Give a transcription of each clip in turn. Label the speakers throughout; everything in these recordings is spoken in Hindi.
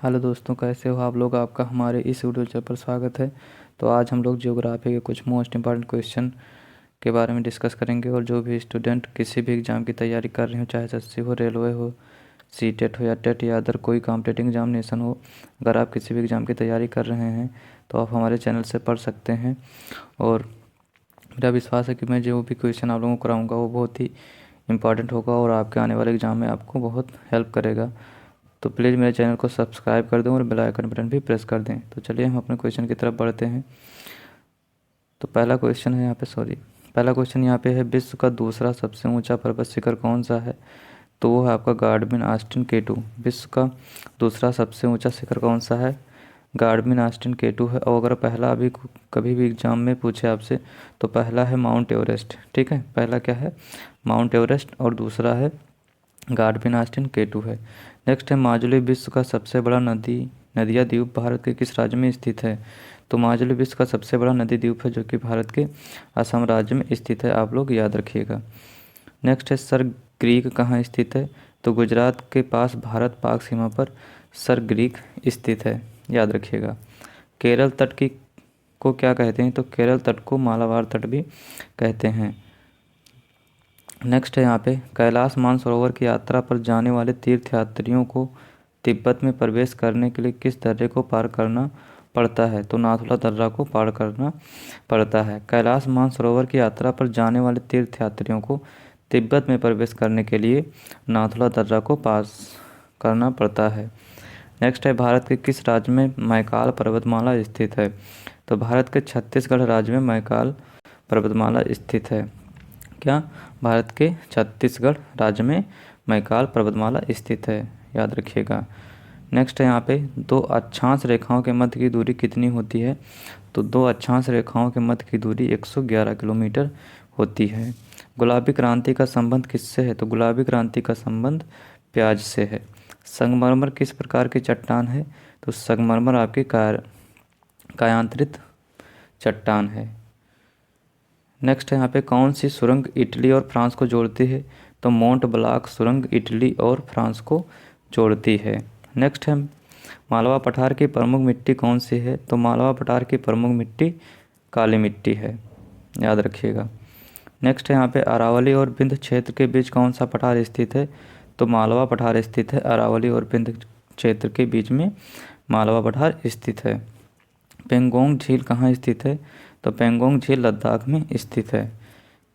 Speaker 1: हेलो दोस्तों, कैसे हो आप लोग। आपका हमारे इस वीडियो पर स्वागत है। तो आज हम लोग ज्योग्राफी के कुछ मोस्ट इम्पॉर्टेंट क्वेश्चन के बारे में डिस्कस करेंगे। और जो भी स्टूडेंट किसी भी एग्ज़ाम की तैयारी कर रहे हो, चाहे एसएससी हो, रेलवे हो, सीटेट हो या टेट या अदर कोई कॉम्पिटिटिव एग्जामिनेशन हो, अगर आप किसी भी एग्ज़ाम की तैयारी कर रहे हैं तो आप हमारे चैनल से पढ़ सकते हैं। और मेरा विश्वास है कि मैं जो भी क्वेश्चन आप लोगों को कराऊँगा वो बहुत ही इंपॉर्टेंट होगा और आपके आने वाले एग्ज़ाम में आपको बहुत हेल्प करेगा। तो प्लीज़ मेरे चैनल को सब्सक्राइब कर दें और बेल आइकन बटन भी प्रेस कर दें। तो चलिए हम अपने क्वेश्चन की तरफ बढ़ते हैं। तो पहला क्वेश्चन यहाँ पे है, विश्व का दूसरा सबसे ऊंचा पर्वत शिखर कौन सा है। तो वो है आपका गार्डमिन आस्टिन केटू। विश्व का दूसरा सबसे ऊंचा शिखर कौन सा है, गार्डमिन आस्टिन केटू है। और अगर पहला अभी कभी भी एग्जाम में पूछे आपसे तो पहला है माउंट एवरेस्ट। ठीक है, पहला क्या है, माउंट एवरेस्ट, और दूसरा है गार्डमिन आस्टिन केटू है। नेक्स्ट है, माजुली विश्व का सबसे बड़ा नदिया द्वीप भारत के किस राज्य में स्थित है। तो माजुली विश्व का सबसे बड़ा नदी द्वीप है जो कि भारत के असम राज्य में स्थित है, आप लोग याद रखिएगा। नेक्स्ट है, सर ग्रीक कहाँ स्थित है। तो गुजरात के पास भारत पाक सीमा पर सर ग्रीक स्थित है, याद रखिएगा। केरल तट को क्या कहते हैं। तो केरल तट को मालाबार तट भी कहते हैं। नेक्स्ट है यहाँ पे, कैलाश मानसरोवर की यात्रा पर जाने वाले तीर्थयात्रियों को तिब्बत में प्रवेश करने के लिए किस दर्रे को पार करना पड़ता है। तो नाथुला दर्रा को पार करना पड़ता है। कैलाश मानसरोवर की यात्रा पर जाने वाले तीर्थयात्रियों को तिब्बत में प्रवेश करने के लिए नाथुला दर्रा को पास करना पड़ता है। नेक्स्ट है, भारत के किस राज्य में मैकाल पर्वतमाला स्थित है। तो भारत के छत्तीसगढ़ राज्य में मैकाल पर्वतमाला स्थित है। क्या, भारत के छत्तीसगढ़ राज्य में मैकाल पर्वतमाला स्थित है, याद रखिएगा। नेक्स्ट है यहाँ पे, दो अक्षांश रेखाओं के मध्य की दूरी कितनी होती है। तो दो अक्षांश रेखाओं के मध्य की दूरी 111 किलोमीटर होती है। गुलाबी क्रांति का संबंध किससे है। तो गुलाबी क्रांति का संबंध प्याज से है। संगमरमर किस प्रकार की चट्टान है। तो संगमरमर आपकी कायांतरित चट्टान है। नेक्स्ट है यहाँ पे, कौन सी सुरंग इटली और फ्रांस को जोड़ती है। तो मोंट ब्लांक सुरंग इटली और फ्रांस को जोड़ती है। नेक्स्ट है, मालवा पठार की प्रमुख मिट्टी कौन सी है। तो मालवा पठार की प्रमुख मिट्टी काली मिट्टी है, याद रखिएगा। नेक्स्ट है यहाँ पे, अरावली और विंध्य क्षेत्र के बीच कौन सा पठार स्थित है। तो मालवा पठार स्थित है। अरावली और विंध्य क्षेत्र के बीच में मालवा पठार स्थित है। पेंगोंग झील कहाँ स्थित है। तो पेंगोंग झील लद्दाख में स्थित है।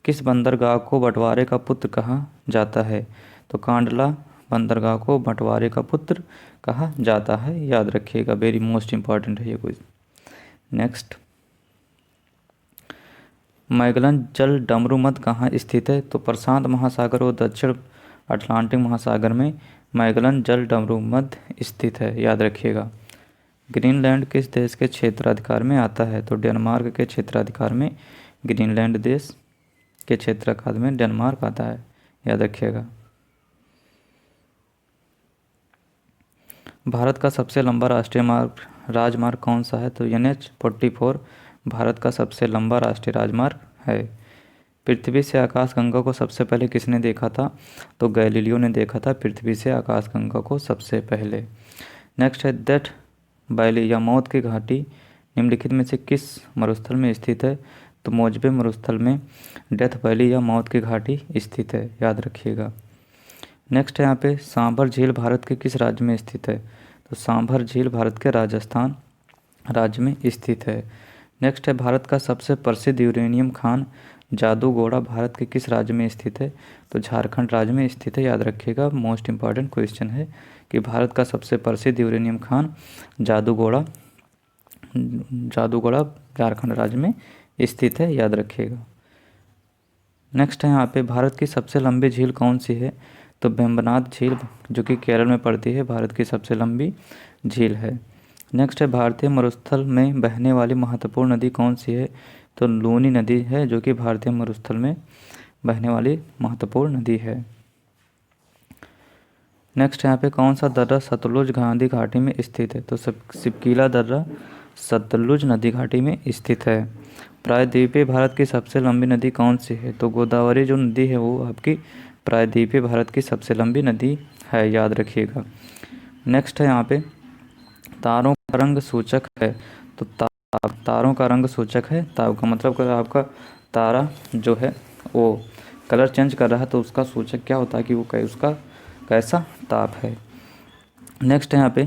Speaker 1: किस बंदरगाह को बंटवारे का पुत्र कहा जाता है। तो कांडला बंदरगाह को बंटवारे का पुत्र कहा जाता है, याद रखिएगा। वेरी मोस्ट इंपॉर्टेंट है ये क्विज। नेक्स्ट, मैगलन जल डमरू मध्य कहाँ स्थित है। तो प्रशांत महासागर और दक्षिण अटलांटिक महासागर में मैगलन जल डमरू मध्य स्थित है, याद रखिएगा। ग्रीनलैंड किस देश के क्षेत्राधिकार में आता है। तो डेनमार्क के क्षेत्राधिकार में ग्रीनलैंड देश के क्षेत्राधिकार में डेनमार्क आता है, याद रखिएगा। भारत का सबसे लंबा राष्ट्रीय राजमार्ग कौन सा है। तो NH-44 भारत का सबसे लंबा राष्ट्रीय राजमार्ग है। पृथ्वी से आकाशगंगा को सबसे पहले किसने देखा था। तो गैलीलियो ने देखा था पृथ्वी से आकाशगंगा को सबसे पहले। नेक्स्ट है, डेथ वैली या मौत की घाटी निम्नलिखित में से किस मरुस्थल में स्थित है। तो मोजबे मरुस्थल में डेथ वैली या मौत की घाटी स्थित है, याद रखिएगा। नेक्स्ट है यहाँ पे, सांभर झील भारत के किस राज्य में स्थित है। तो सांभर झील भारत के राजस्थान राज्य में स्थित है। नेक्स्ट है, भारत का सबसे प्रसिद्ध यूरेनियम खान जादूगोड़ा भारत के किस राज्य में स्थित है। तो झारखंड राज्य में स्थित है, याद रखिएगा। मोस्ट इम्पॉर्टेंट क्वेश्चन है कि भारत का सबसे प्रसिद्ध यूरेनियम खान जादूगोड़ा झारखंड राज्य में स्थित है, याद रखिएगा। नेक्स्ट है यहाँ पे, भारत की सबसे लंबी झील कौन सी है। तो वेम्बनाड झील जो कि केरल में पड़ती है, भारत की सबसे लंबी झील है। नेक्स्ट है, भारतीय मरुस्थल में बहने वाली महत्वपूर्ण नदी कौन सी है। तो लूनी नदी है जो कि भारतीय मरुस्थल में बहने वाली महत्वपूर्ण नदी है। नेक्स्ट यहाँ पे, कौन सा दर्रा सतलुज गांधी घाटी में स्थित है। तो सिपकीला दर्रा सतलुज नदी घाटी में स्थित है। प्रायद्वीपीय भारत की सबसे लंबी नदी कौन सी है। तो गोदावरी जो नदी है वो आपकी प्रायद्वीपीय भारत की सबसे लंबी नदी है, याद रखिएगा। नेक्स्ट है यहाँ पे, तारों का रंग सूचक है, तो तारों का रंग सूचक है ताप का। मतलब अगर आपका तारा जो है वो कलर चेंज कर रहा है तो उसका सूचक क्या होता है कि वो उसका कैसा ताप है। नेक्स्ट है यहाँ पे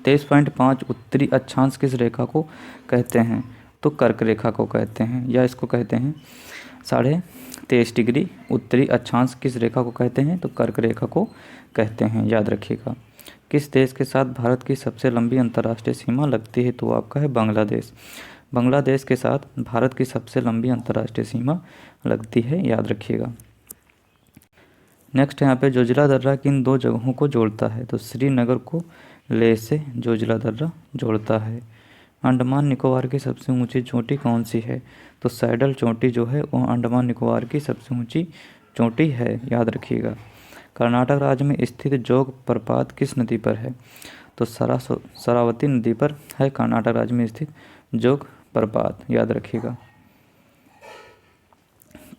Speaker 1: 23.5 उत्तरी अक्षांश किस रेखा को कहते हैं, तो कर्क रेखा को कहते हैं, या इसको कहते हैं 23.5 डिग्री उत्तरी अक्षांश किस रेखा को कहते हैं, तो कर्क रेखा को कहते हैं, याद रखिएगा। किस देश के साथ भारत की सबसे लंबी अंतर्राष्ट्रीय सीमा लगती है, तो आपका है बांग्लादेश। बांग्लादेश के साथ भारत की सबसे लंबी अंतर्राष्ट्रीय सीमा लगती है, याद रखिएगा। नेक्स्ट यहाँ पे जोजिला दर्रा किन दो जगहों को जोड़ता है, तो श्रीनगर को लेह से जोजिला दर्रा जोड़ता है। अंडमान निकोबार की सबसे ऊंची चोटी कौन सी है, तो सैडल चोटी जो है वो अंडमान निकोबार की सबसे ऊंची चोटी है, याद रखिएगा। कर्नाटक राज्य में स्थित जोग प्रपात किस नदी पर है, तो शरावती नदी पर है कर्नाटक राज्य में स्थित जोग प्रपात, याद रखिएगा।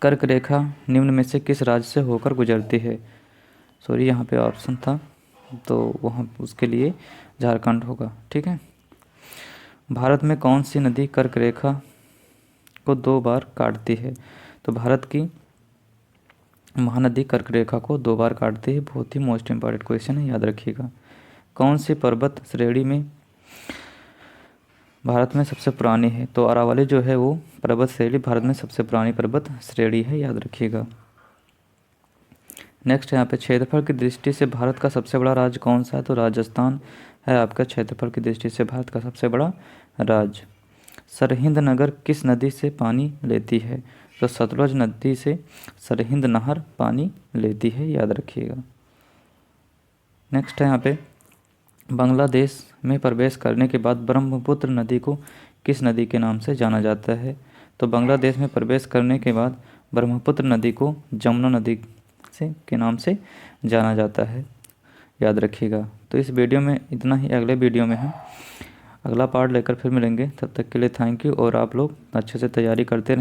Speaker 1: कर्क रेखा निम्न में से किस राज्य से होकर गुजरती है, सॉरी यहाँ पे ऑप्शन था तो वहाँ उसके लिए झारखंड होगा, ठीक है। भारत में कौन सी नदी कर्क रेखा को 2 बार काटती है, तो भारत की महानदी कर्क रेखा को 2 बार काटती है। बहुत ही मोस्ट इंपॉर्टेंट क्वेश्चन है, याद रखिएगा। कौन सी पर्वत श्रेणी में भारत में सबसे पुरानी है, तो अरावली जो है वो पर्वत श्रेणी भारत में सबसे पुरानी पर्वत श्रेणी है, याद रखिएगा। नेक्स्ट यहाँ पे क्षेत्रफल की दृष्टि से भारत का सबसे बड़ा राज्य कौन सा है, तो राजस्थान है आपका क्षेत्रफल की दृष्टि से भारत का सबसे बड़ा राज्य। सरहिंद नगर किस नदी से पानी लेती है, तो सतलुज नदी से सरहिंद नहर पानी लेती है, याद रखिएगा। नेक्स्ट है यहाँ पे बांग्लादेश में प्रवेश करने के बाद ब्रह्मपुत्र नदी को किस नदी के नाम से जाना जाता है, तो बांग्लादेश में प्रवेश करने के बाद ब्रह्मपुत्र नदी को जमुना नदी के नाम से जाना जाता है, याद रखिएगा। तो इस वीडियो में इतना ही, अगले वीडियो में हम अगला पार्ट लेकर फिर मिलेंगे। तब तक के लिए थैंक यू, और आप लोग अच्छे से तैयारी करते रहें।